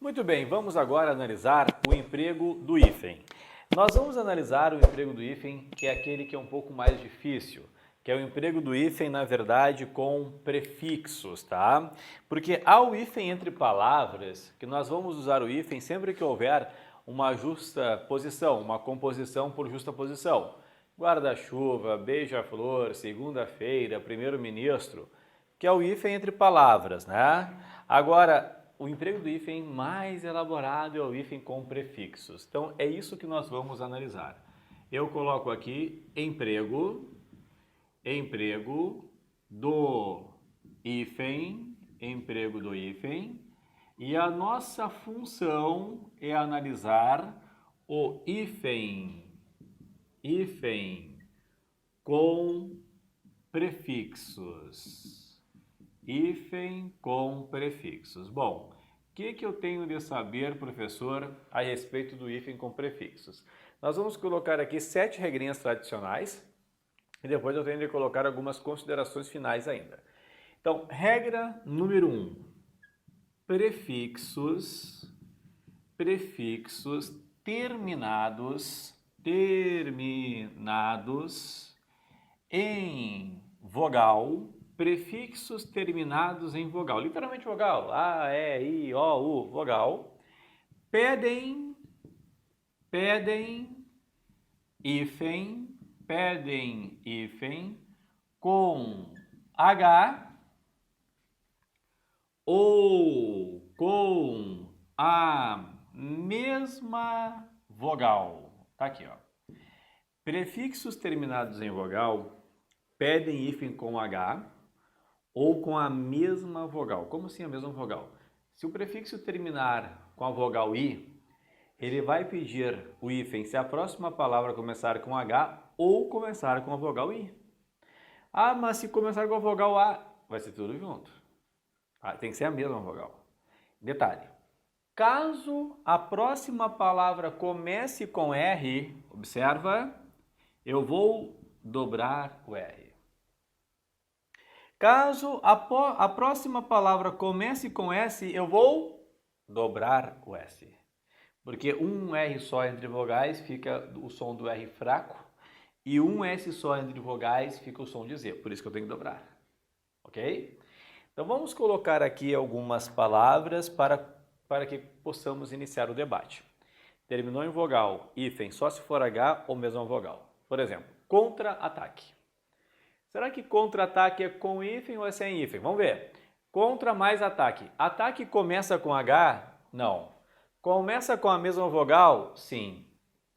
Muito bem, vamos agora analisar o emprego do hífen. Nós vamos analisar o emprego do hífen, que é aquele que é um pouco mais difícil, que é o emprego do hífen, na verdade, com prefixos, tá? Porque há o hífen entre palavras, que nós vamos usar o hífen sempre que houver uma justa posição, uma composição por justa posição. Guarda-chuva, beija-flor, segunda-feira, primeiro-ministro, que é o hífen entre palavras, né? Agora, o emprego do hífen mais elaborado é o hífen com prefixos. Então, é isso que nós vamos analisar. Eu coloco aqui emprego do hífen, e a nossa função é analisar o hífen com prefixos. Hífen com prefixos. Bom, o que eu tenho de saber, professor, a respeito do hífen com prefixos? Nós vamos colocar aqui 7 regrinhas tradicionais e depois eu tenho de colocar algumas considerações finais ainda. Então, regra número 1. Prefixos terminados em vogal. Prefixos terminados em vogal, literalmente vogal, A, E, I, O, U, vogal, pedem hífen com H ou com a mesma vogal. Tá aqui, ó. Prefixos terminados em vogal pedem hífen com H ou com a mesma vogal. Como assim a mesma vogal? Se o prefixo terminar com a vogal I, ele vai pedir o hífen se a próxima palavra começar com H ou começar com a vogal I. Ah, mas se começar com a vogal A, vai ser tudo junto. Tem que ser a mesma vogal. Detalhe, caso a próxima palavra comece com R, observa, eu vou dobrar o R. Caso a próxima palavra comece com S, eu vou dobrar o S. Porque um R só entre vogais fica o som do R fraco e um S só entre vogais fica o som de Z. Por isso que eu tenho que dobrar. Ok? Então vamos colocar aqui algumas palavras para que possamos iniciar o debate. Terminou em vogal, hífen, só se for H ou mesma vogal. Por exemplo, contra-ataque. Será que contra-ataque é com hífen ou é sem hífen? Vamos ver. Contra mais ataque. Ataque começa com H? Não. Começa com a mesma vogal? Sim.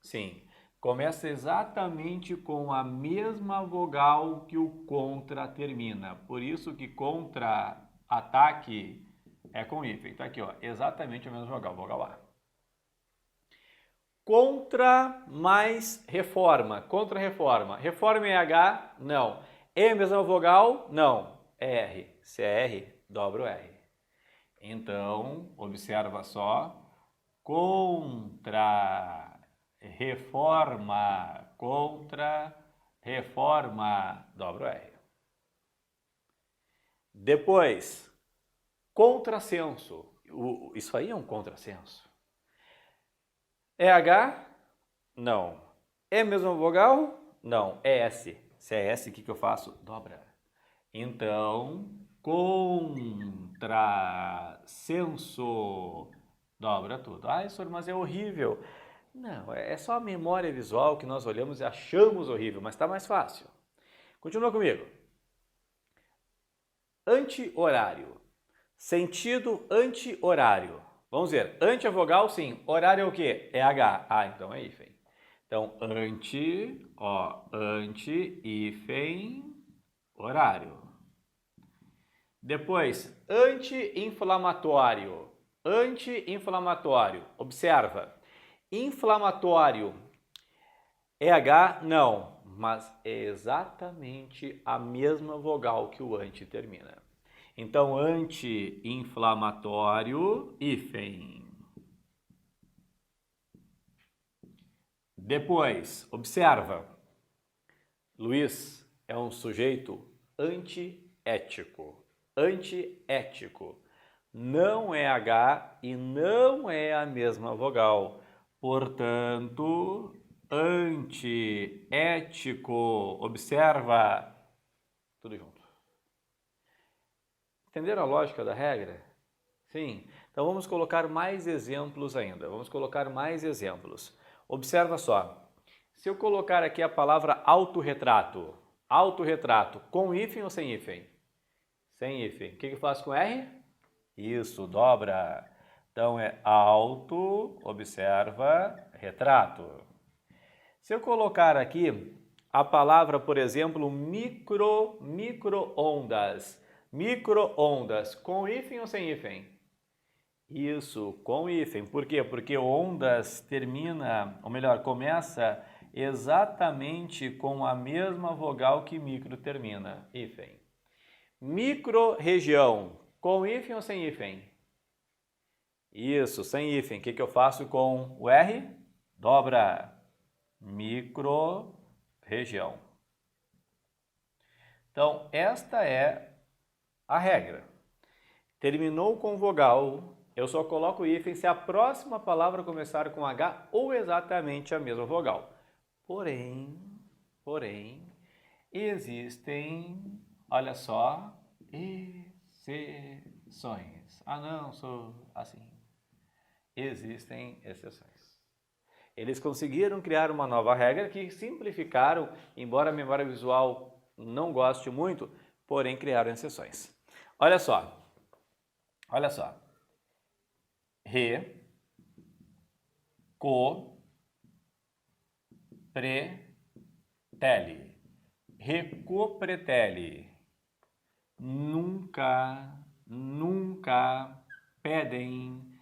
Sim. Começa exatamente com a mesma vogal que o contra termina. Por isso que contra-ataque é com hífen. Tá aqui, ó. Exatamente a mesma vogal. Vogal A. Contra mais reforma. Contra-reforma. Reforma é H? Não. E mesma vogal? Não. É R. Se é R, dobra o R. Então, observa só. Contra-reforma. Contra-reforma. Dobra o R. Depois, contrassenso. Isso aí é um contrassenso. É H? Não. É mesma vogal? Não. É S. Se é S, o que eu faço? Dobra. Então, contrassenso. Dobra tudo. Senhor, mas é horrível. Não, é só a memória visual que nós olhamos e achamos horrível, mas está mais fácil. Continua comigo. Anti-horário. Sentido anti-horário. Vamos ver. Anti é vogal, sim. Horário é o quê? É H. Então é hífen. Então, anti-hífen, horário. Depois, anti-inflamatório. Anti-inflamatório. Observa. Inflamatório é H? Não. Mas é exatamente a mesma vogal que o anti termina. Então, anti-inflamatório, hífen. Depois, observa. Luiz é um sujeito antiético. Antiético. não é H e não é a mesma vogal. Portanto, antiético. Observa. Tudo junto. Entenderam a lógica da regra? Sim. Então vamos colocar mais exemplos ainda. Vamos colocar mais exemplos. Observa só. Se eu colocar aqui a palavra autorretrato, autorretrato, com hífen ou sem hífen? Sem hífen. O que eu faço com R? Isso, dobra. Então é auto, observa, retrato. Se eu colocar aqui a palavra, por exemplo, micro-ondas. Micro-ondas, com hífen ou sem hífen? Isso, com hífen. Por quê? Porque ondas termina, ou melhor, começa exatamente com a mesma vogal que micro termina, hífen. Micro-região, com hífen ou sem hífen? Isso, sem hífen. O que eu faço com o R? Dobra. Micro-região. Então, esta é a regra. Terminou com vogal, eu só coloco hífen se a próxima palavra começar com H ou exatamente a mesma vogal. Porém, existem, olha só, exceções. Ah, não, sou assim. Existem exceções. Eles conseguiram criar uma nova regra que simplificaram, embora a memória visual não goste muito, porém criaram exceções. Olha só. Olha só. Re, co, pre, tele. Recopretele. Nunca, nunca pedem,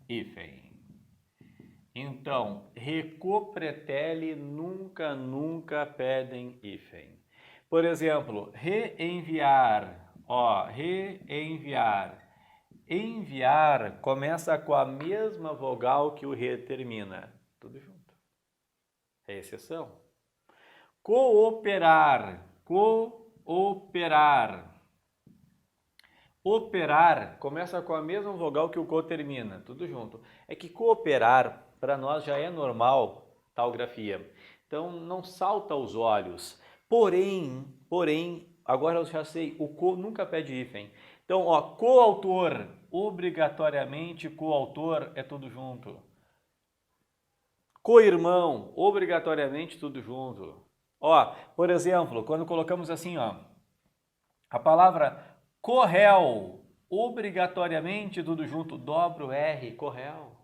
hífen. Então, recopretele, nunca pedem hífen. Por exemplo, reenviar, ó, reenviar. Enviar começa com a mesma vogal que o re termina. Tudo junto. É exceção. Cooperar, cooperar. Operar começa com a mesma vogal que o co termina, tudo junto. É que cooperar, para nós, já é normal tal grafia. Então, não salta aos olhos. Porém, agora eu já sei, o co nunca pede hífen. Então, ó, coautor, obrigatoriamente coautor é tudo junto. Co-irmão, obrigatoriamente tudo junto. Ó, por exemplo, quando colocamos assim, ó, a palavra corréu, obrigatoriamente tudo junto, dobra o R, corréu.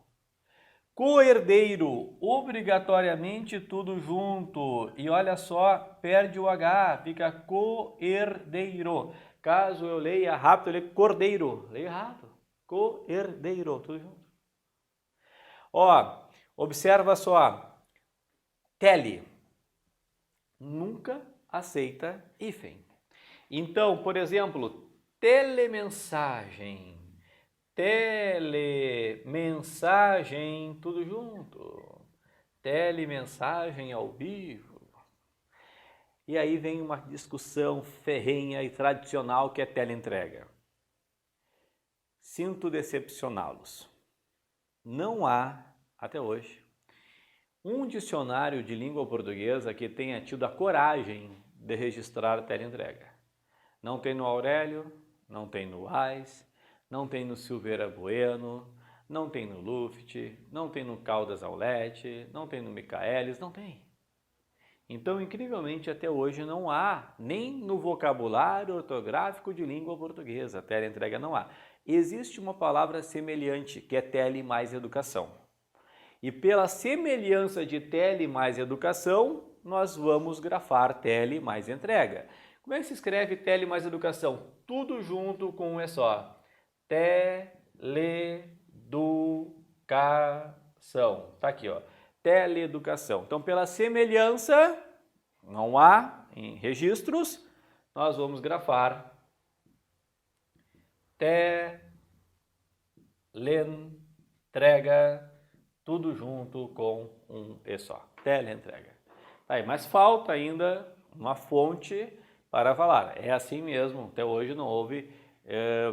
Co-herdeiro, obrigatoriamente tudo junto. E olha só, perde o H, fica co-herdeiro. Caso eu leia rápido, eu leio cordeiro. Leio rápido. Co-herdeiro, tudo junto. Ó, observa só. Tele. Nunca aceita hífen. Então, por exemplo, telemensagem. Telemensagem, tudo junto. Telemensagem ao vivo. E aí vem uma discussão ferrenha e tradicional que é teleentrega. Sinto decepcioná-los. Não há, até hoje, um dicionário de língua portuguesa que tenha tido a coragem de registrar teleentrega. Não tem no Aurélio, não tem no Wise, não tem no Silveira Bueno, não tem no Luft, não tem no Caldas Aulete, não tem no Michaelis, não tem. Então, incrivelmente, até hoje não há, nem no vocabulário ortográfico de língua portuguesa, teleentrega não há. Existe uma palavra semelhante, que é tele mais educação. E pela semelhança de tele mais educação, nós vamos grafar tele mais entrega. Como é que se escreve tele mais educação? Tudo junto com um é só. Teleeducação. Tá aqui, ó. Teleeducação. Então, pela semelhança, não há em registros, nós vamos grafar teleentrega, tudo junto com um E só. Teleentrega. Tá aí, mas falta ainda uma fonte para falar. É assim mesmo, até hoje não houve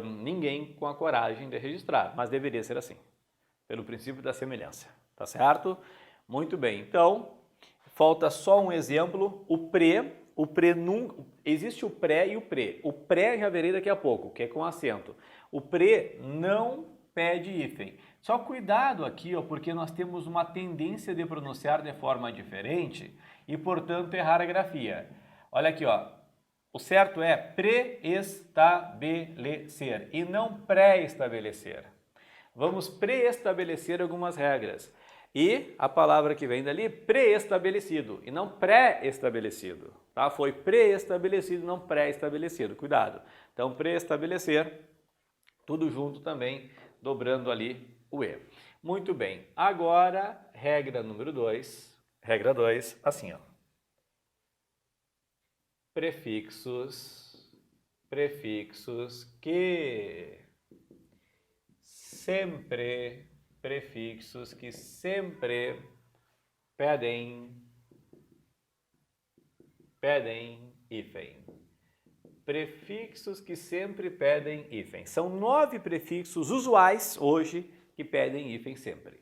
ninguém com a coragem de registrar, mas deveria ser assim, pelo princípio da semelhança, tá certo? Muito bem, então, falta só um exemplo, o pré existe o pré e o pré. O pré já verei daqui a pouco, que é com acento. O pré não pede hífen. Só cuidado aqui, ó, porque nós temos uma tendência de pronunciar de forma diferente e, portanto, errar a grafia. Olha aqui, ó. O certo é pré-estabelecer e não pré-estabelecer. Vamos pré-estabelecer algumas regras. E a palavra que vem dali, pré-estabelecido e não pré-estabelecido. Tá? Foi pré-estabelecido, não pré-estabelecido. Cuidado. Então, pré-estabelecer, tudo junto também, dobrando ali o E. Muito bem. Agora, regra número 2. Regra 2, assim, ó. Prefixos que sempre, prefixos que sempre pedem hífen. Prefixos que sempre pedem hífen. São 9 prefixos usuais hoje que pedem hífen sempre.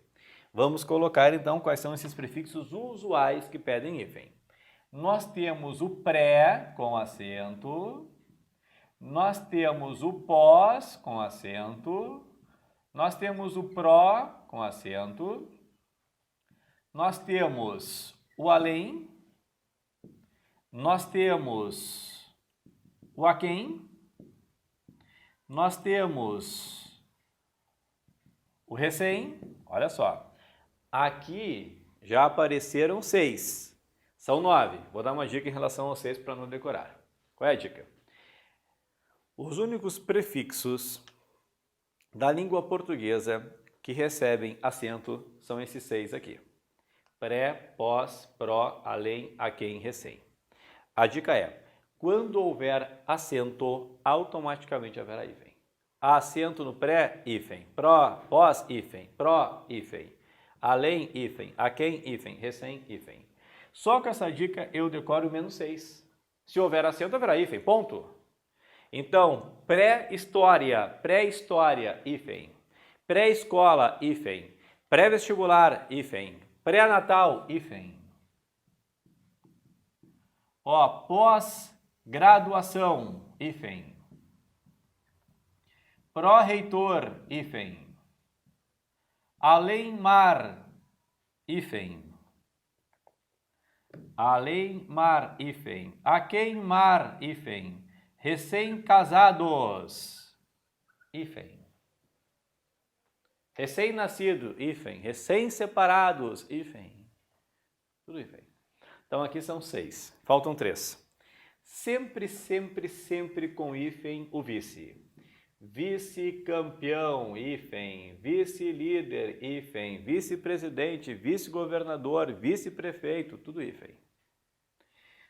Vamos colocar então quais são esses prefixos usuais que pedem hífen. Nós temos o pré com acento, nós temos o pós com acento, nós temos o pró com acento, nós temos o além, nós temos o aquém, nós temos o recém, olha só, aqui já apareceram 6. São 9. Vou dar uma dica em relação aos 6 para não decorar. Qual é a dica? Os únicos prefixos da língua portuguesa que recebem acento são esses 6 aqui. Pré, pós, pró, além, aquém, recém. A dica é, quando houver acento, automaticamente haverá hífen. Há acento no pré, hífen. Pró, pós, hífen. Pró, hífen. Além, hífen. Aquém, hífen. Recém, hífen. Só com essa dica eu decoro o menos 6. Se houver acento, haverá hífen, ponto. Então, pré-história, hífen. Pré-escola, hífen. Pré-vestibular, hífen. Pré-natal, hífen. Ó, pós-graduação, hífen. Pró-reitor, hífen. Além-mar, hífen. Além-mar, hífen. Aquém-mar, hífen. Recém-casados, hífen. Recém-nascido, hífen. Recém-separados, hífen. Tudo hífen. Então aqui são 6. Faltam 3. Sempre, sempre, sempre com hífen o vice. Vice-campeão, hífen. Vice-líder, hífen. Vice-presidente, vice-governador, vice-prefeito, tudo hífen.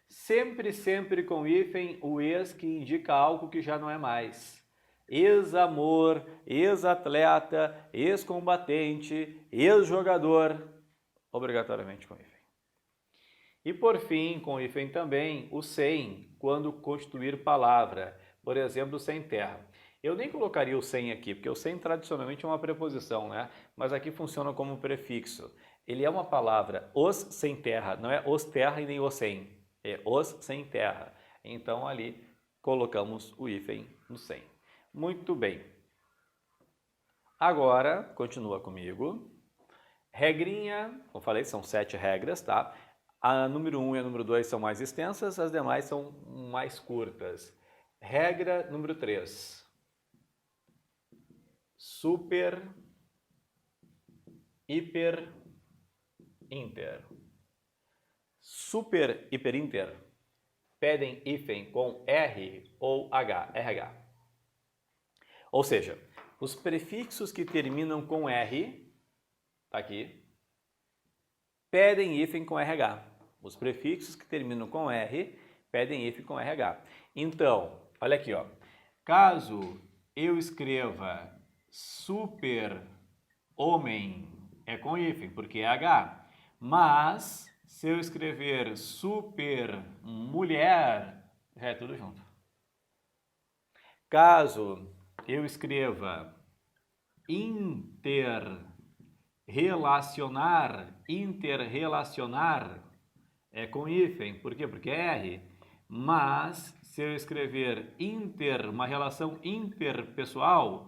Sempre, sempre com hífen o ex que indica algo que já não é mais. Ex-amor, ex-atleta, ex-combatente, ex-jogador, obrigatoriamente com hífen. E por fim, com hífen também, o sem, quando constituir palavra, por exemplo, sem terra. Eu nem colocaria o sem aqui, porque o sem tradicionalmente é uma preposição, né? Mas aqui funciona como prefixo. Ele é uma palavra, os sem terra, não é os terra e nem os sem. É os sem terra. Então, ali, colocamos o hífen no sem. Muito bem. Agora, continua comigo. Regrinha, como falei, são 7 regras, tá? A número 1 e a número 2 são mais extensas, as demais são mais curtas. Regra número 3. Super, hiper, inter. Super, hiper, inter pedem hífen com R ou H, RH. Ou seja, os prefixos que terminam com R, tá aqui, pedem hífen com RH. Os prefixos que terminam com R pedem hífen com RH. Então, olha aqui, ó. Caso eu escreva super homem, é com hífen, porque é H. Mas, se eu escrever super mulher, já é tudo junto. Caso eu escreva interrelacionar é com hífen, por quê? Porque é R. Mas se eu escrever uma relação interpessoal,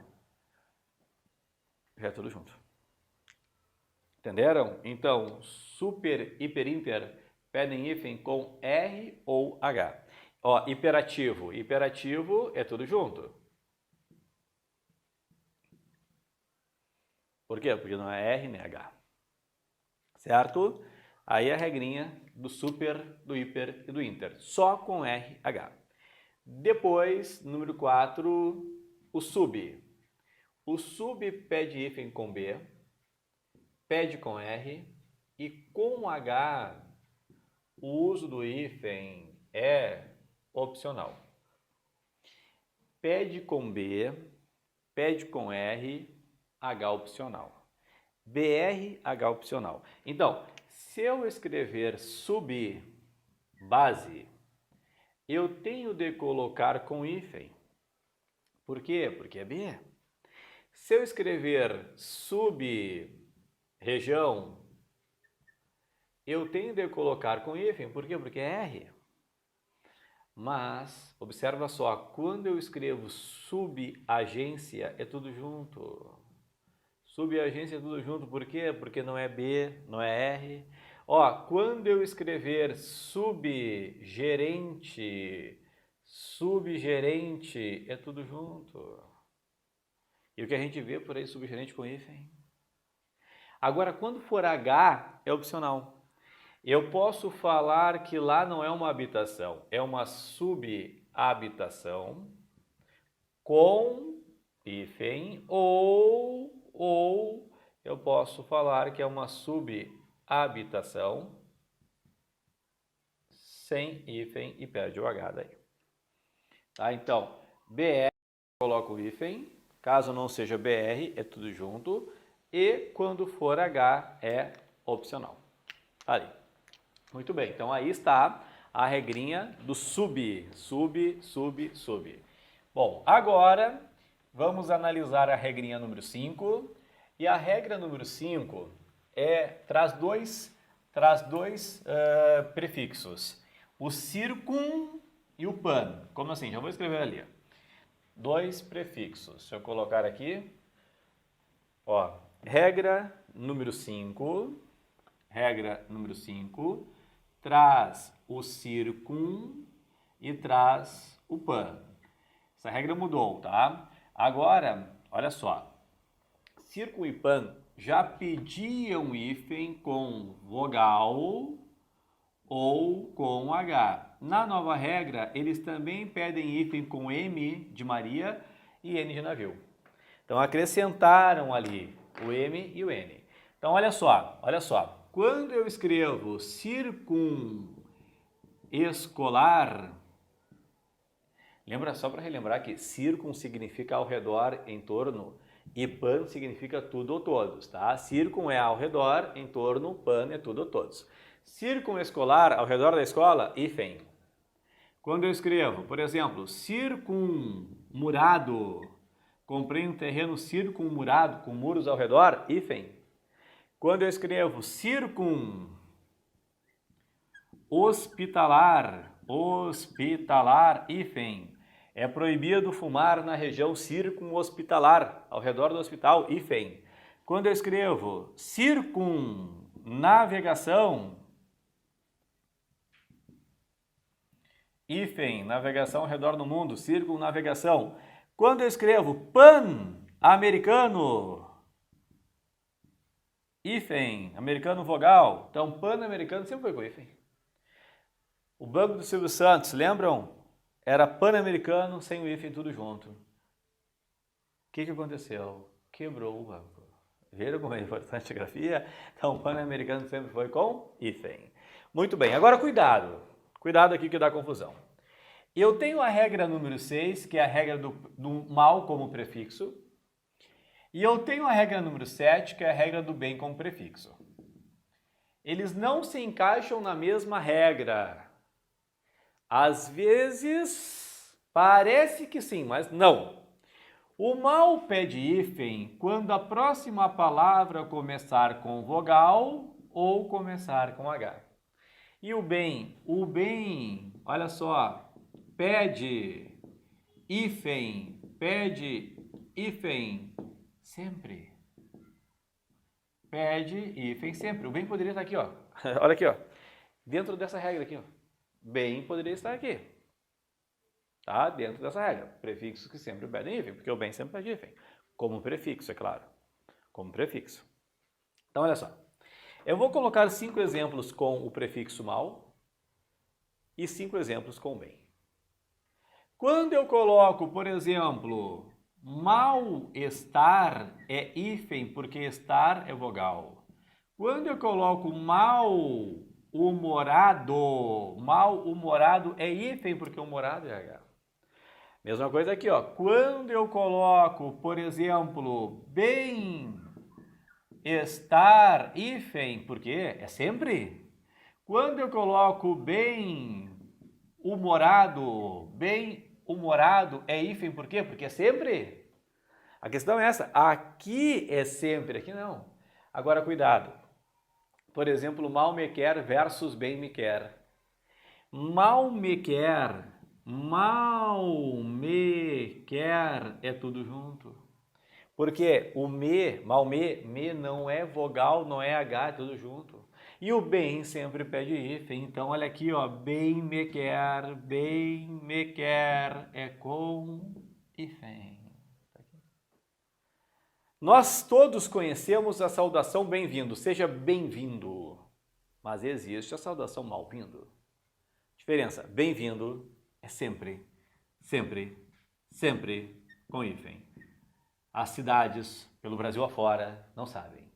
já é tudo junto. Entenderam? Então, super, hiper, inter pedem hífen com R ou H. Ó, hiperativo. Hiperativo é tudo junto. Por quê? Porque não é R nem H. Certo? Aí a regrinha do super, do hiper e do inter. Só com RH. Depois, número 4, o sub. O sub pede hífen com B, pede com R e com H o uso do hífen é opcional. Pede com B, pede com R, H opcional. BR, H opcional. Então, se eu escrever sub base, eu tenho de colocar com hífen. Por quê? Porque é B. Se eu escrever sub região, eu tenho de colocar com hífen. Por quê? Porque é R. Mas, observa só, quando eu escrevo subagência, é tudo junto. Subagência é tudo junto, por quê? Porque não é B, não é R. Ó, quando eu escrever subgerente, é tudo junto. E o que a gente vê por aí, subgerente com hífen. Agora, quando for H, é opcional. Eu posso falar que lá não é uma habitação, é uma subhabitação com hífen ou eu posso falar que é uma subhabitação sem hífen e perde o H daí. Tá? Então, BR coloco o hífen, caso não seja BR, é tudo junto, e quando for H é opcional. Ali. Muito bem, então aí está a regrinha do sub. Bom, agora vamos analisar a regrinha número 5. E a regra número 5 traz dois prefixos, o circum e o pan. Como assim? Já vou escrever ali. Dois prefixos. Deixa eu colocar aqui. Ó, regra número 5. Regra número 5 traz o circum e traz o pan. Essa regra mudou, tá? Agora, olha só. Circum e pan já pediam hífen com vogal ou com H. Na nova regra, eles também pedem hífen com M de Maria e N de navio. Então, acrescentaram ali o M e o N. Então, olha só. Quando eu escrevo circumescolar, lembra só para relembrar que circum significa ao redor, em torno, e pan significa tudo ou todos, tá? Circum é ao redor, em torno, pan é tudo ou todos. Circumescolar, ao redor da escola, hífen. Quando eu escrevo, por exemplo, circummurado, comprei um terreno circummurado, com muros ao redor, hífen. Quando eu escrevo hospitalar, hífen. É proibido fumar na região circunhospitalar, ao redor do hospital, hífen. Quando eu escrevo circunnavegação, hífen, navegação ao redor do mundo, circunnavegação. Quando eu escrevo pan-americano, hífen, americano vogal. Então, pan-americano sempre foi com hífen. O Banco do Silvio Santos, lembram? Era pan-americano sem o hífen tudo junto. O que aconteceu? Quebrou o banco. Viram como é importante a grafia? Então, pan-americano sempre foi com hífen. Muito bem, agora cuidado. Cuidado aqui que dá confusão. Eu tenho a regra número 6, que é a regra do mal como prefixo. E eu tenho a regra número 7, que é a regra do bem como prefixo. Eles não se encaixam na mesma regra. Às vezes Parece que sim, mas não. O mal pede hífen quando a próxima palavra começar com vogal ou começar com H. E o bem, olha só, pede hífen sempre. Pede hífen sempre. O bem poderia estar aqui, ó. Olha aqui, ó. Dentro dessa regra aqui, ó. Bem poderia estar aqui. Tá? Dentro dessa regra. Prefixos que sempre pedem hífen, porque o bem sempre pede hífen. Como prefixo, é claro. Como prefixo. Então, olha só. Eu vou colocar 5 exemplos com o prefixo mal e 5 exemplos com o bem. Quando eu coloco, por exemplo, mal-estar é hífen, porque estar é vogal. Quando eu coloco mal-humorado é hífen, porque humorado é H. Mesma coisa aqui, ó. Quando eu coloco, por exemplo, bem-estar, hífen, porque é sempre. Quando eu coloco bem-humorado é hífen, por quê? Porque é sempre. A questão é essa. Aqui é sempre, aqui não. Agora, cuidado. Por exemplo, mal me quer versus bem me quer. Mal me quer é tudo junto. Porque o me não é vogal, não é H, é tudo junto. E o bem sempre pede hífen. Então, olha aqui, ó, bem me quer é com hífen. Nós todos conhecemos a saudação bem-vindo, seja bem-vindo. Mas existe a saudação mal-vindo. Diferença, bem-vindo é sempre com hífen. As cidades, pelo Brasil afora, não sabem.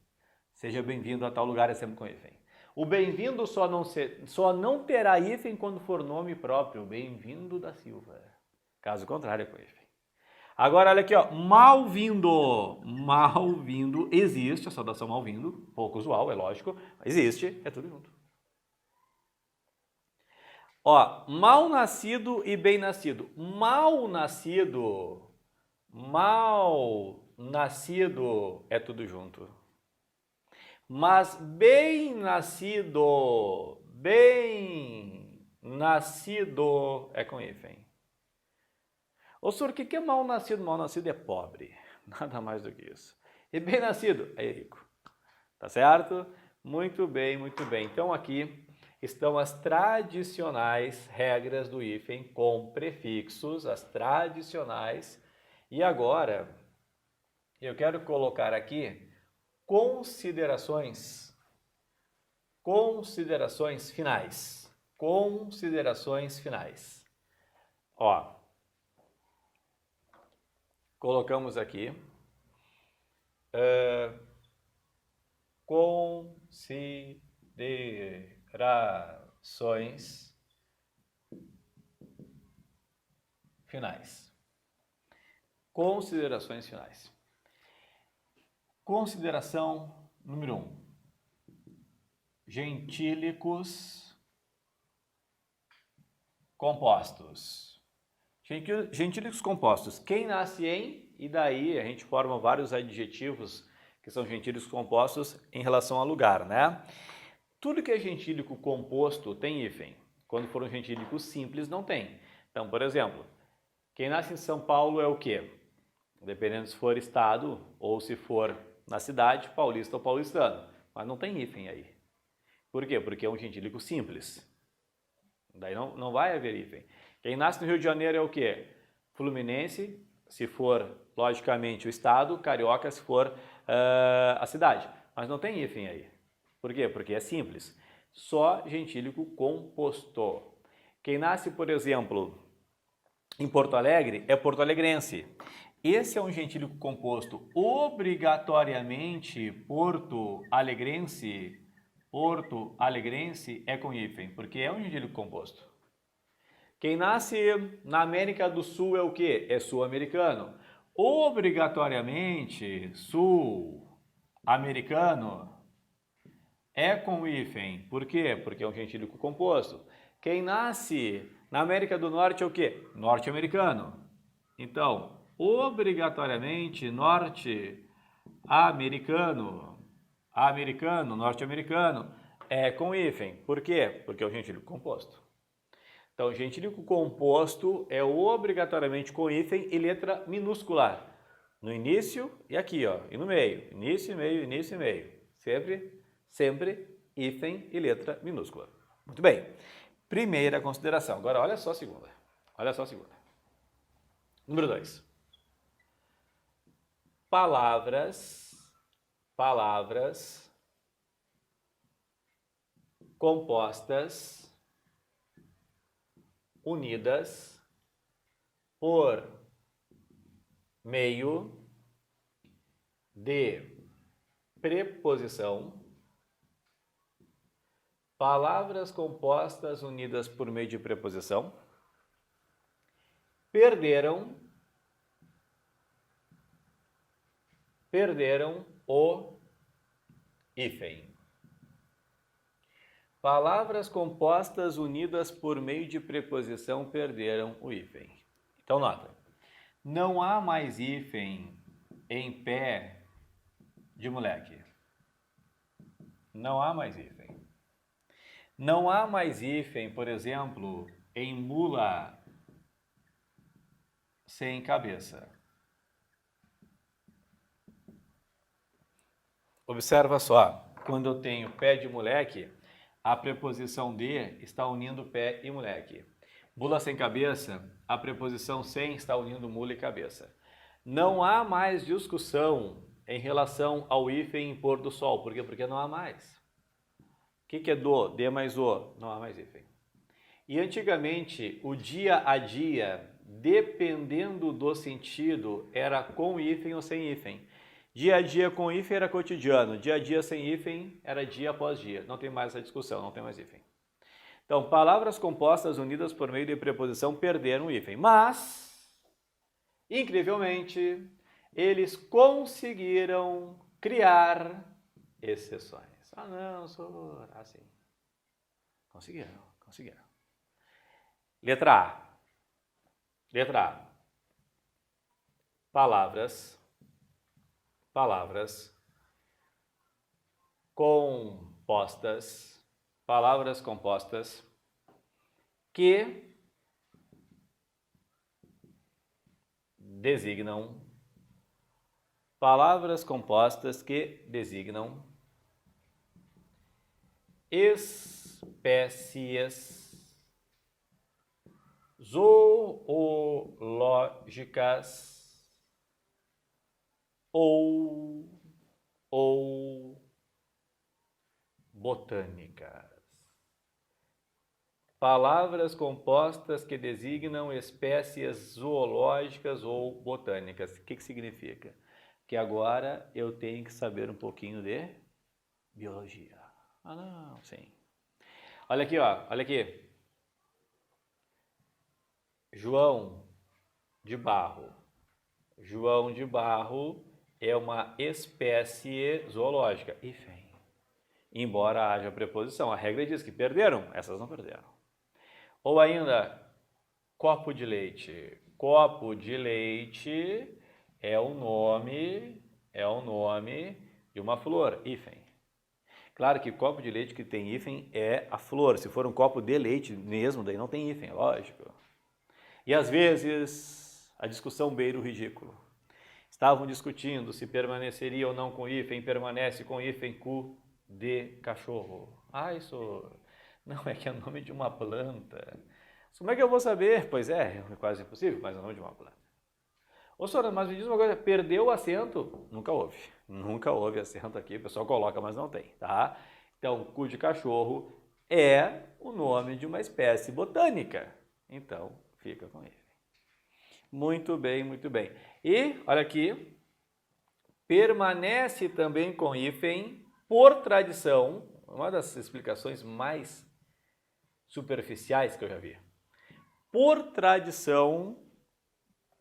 Seja bem-vindo a tal lugar é sempre com hífen. O bem-vindo só não terá hífen quando for nome próprio, bem-vindo da Silva. Caso contrário, é com hífen. Agora, olha aqui, ó, mal-vindo. Mal-vindo existe, a saudação mal-vindo, pouco usual, é lógico, existe, é tudo junto. Ó, mal-nascido e bem-nascido. Mal-nascido é tudo junto. Mas bem-nascido é com hífen. Ô, senhor, o que é mal-nascido? Mal-nascido é pobre, nada mais do que isso. E bem-nascido é rico. Tá certo? Muito bem, muito bem. Então aqui estão as tradicionais regras do hífen com prefixos, as tradicionais. E agora eu quero colocar aqui considerações finais. Considerações finais. Ó, colocamos aqui considerações finais. Considerações finais. Consideração número 1. Gentílicos compostos. Gentílicos compostos. Quem nasce em, e daí a gente forma vários adjetivos que são gentílicos compostos em relação a lugar, né? Tudo que é gentílico composto tem hífen. Quando for um gentílico simples, não tem. Então, por exemplo, quem nasce em São Paulo é o quê? Dependendo se for estado ou se for na cidade, paulista ou paulistano. Mas não tem hífen aí. Por quê? Porque é um gentílico simples. Daí não vai haver hífen. Quem nasce no Rio de Janeiro é o quê? Fluminense, se for, logicamente, o estado. Carioca, se for a cidade. Mas não tem hífen aí. Por quê? Porque é simples. Só gentílico composto. Quem nasce, por exemplo, em Porto Alegre é porto-alegrense. Esse é um gentílico composto. Obrigatoriamente, porto-alegrense é com hífen, porque é um gentílico composto. Quem nasce na América do Sul é o quê? É sul-americano. Obrigatoriamente, sul-americano é com hífen. Por quê? Porque é um gentílico composto. Quem nasce Na América do Norte é o quê? Norte-americano. Então, obrigatoriamente norte-americano, americano, norte-americano, é com hífen. Por quê? Porque é o gentílico composto. Então, o gentílico composto é obrigatoriamente com hífen e letra minúscula. No início e aqui, ó, e no meio. Início e meio, início e meio. Sempre hífen e letra minúscula. Muito bem. Primeira consideração. Agora, olha só a segunda. Olha só a segunda. Número 2. Palavras compostas unidas por meio de preposição. Palavras compostas unidas por meio de preposição perderam o hífen. Palavras compostas unidas por meio de preposição perderam o hífen. Então, nota. Não há mais hífen em pé de moleque. Não há mais hífen. Não há mais hífen, por exemplo, em mula sem cabeça. Observa só, quando eu tenho pé de moleque, a preposição de está unindo pé e moleque. Mula sem cabeça, a preposição sem está unindo mula e cabeça. Não há mais discussão em relação ao hífen em pôr do sol. Por quê? Porque não há mais. O que é do? De mais o. Não há mais hífen. E antigamente, o dia a dia, dependendo do sentido, era com hífen ou sem hífen. Dia a dia com hífen era cotidiano, dia a dia sem hífen era dia após dia. Não tem mais essa discussão, não tem mais hífen. Então, palavras compostas unidas por meio de preposição perderam o hífen. Mas, incrivelmente, eles conseguiram criar exceções. Ah, não, sou assim. Conseguiram. Letra A. Palavras compostas que designam espécies zoológicas ou botânicas. Palavras compostas que designam espécies zoológicas ou botânicas. O que significa? Que agora eu tenho que saber um pouquinho de biologia. Ah, não, sim. Olha aqui, ó, olha aqui. João de Barro. João de Barro é uma espécie zoológica. Hífen. Embora haja preposição, a regra diz que perderam, essas não perderam. Ou ainda, copo de leite. Copo de leite é o nome de uma flor, hífen. Claro que copo de leite que tem hífen é a flor. Se for um copo de leite mesmo, daí não tem hífen, lógico. E às vezes a discussão beira o ridículo. Estavam discutindo se permaneceria ou não com hífen, permanece com hífen cu de cachorro. Ah, isso não é que é o nome de uma planta. Como é que eu vou saber? Pois é quase impossível, mas é o nome de uma planta. Ô, senhora, mas me diz uma coisa, perdeu o acento? Nunca houve acento aqui, o pessoal coloca, mas não tem, tá? Então, cu de cachorro é o nome de uma espécie botânica. Então, fica com ele. Muito bem, muito bem. E, olha aqui, permanece também com hífen por tradição, uma das explicações mais superficiais que eu já vi. Por tradição,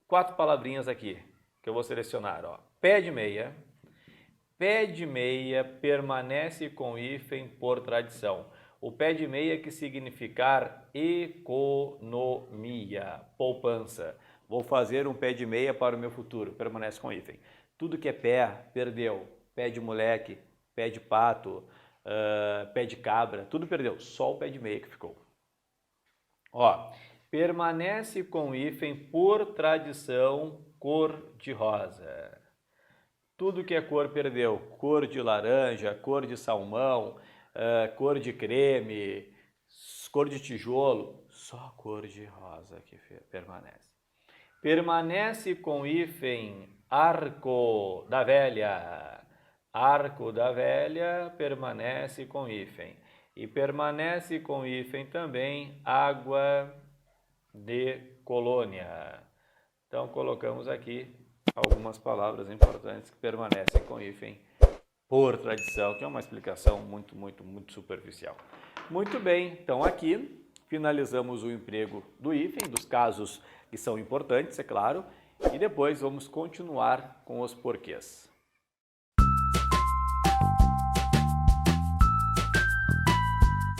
4 palavrinhas aqui, que eu vou selecionar. Ó. Pé de meia permanece com hífen por tradição. O pé de meia que significar economia, poupança. Vou fazer um pé de meia para o meu futuro, permanece com hífen. Tudo que é pé, perdeu. Pé de moleque, pé de pato, pé de cabra, tudo perdeu. Só o pé de meia que ficou. Ó, permanece com hífen por tradição cor-de-rosa. Tudo que é cor perdeu. Cor de laranja, cor de salmão, cor de creme, cor de tijolo. Só cor de rosa que permanece. Permanece com hífen arco da velha. Arco da velha permanece com hífen. E permanece com hífen também água de colônia. Então colocamos aqui algumas palavras importantes que permanecem com hífen por tradição, que é uma explicação muito superficial. Muito bem, então aqui finalizamos o emprego do hífen, dos casos que são importantes, é claro, e depois vamos continuar com os porquês.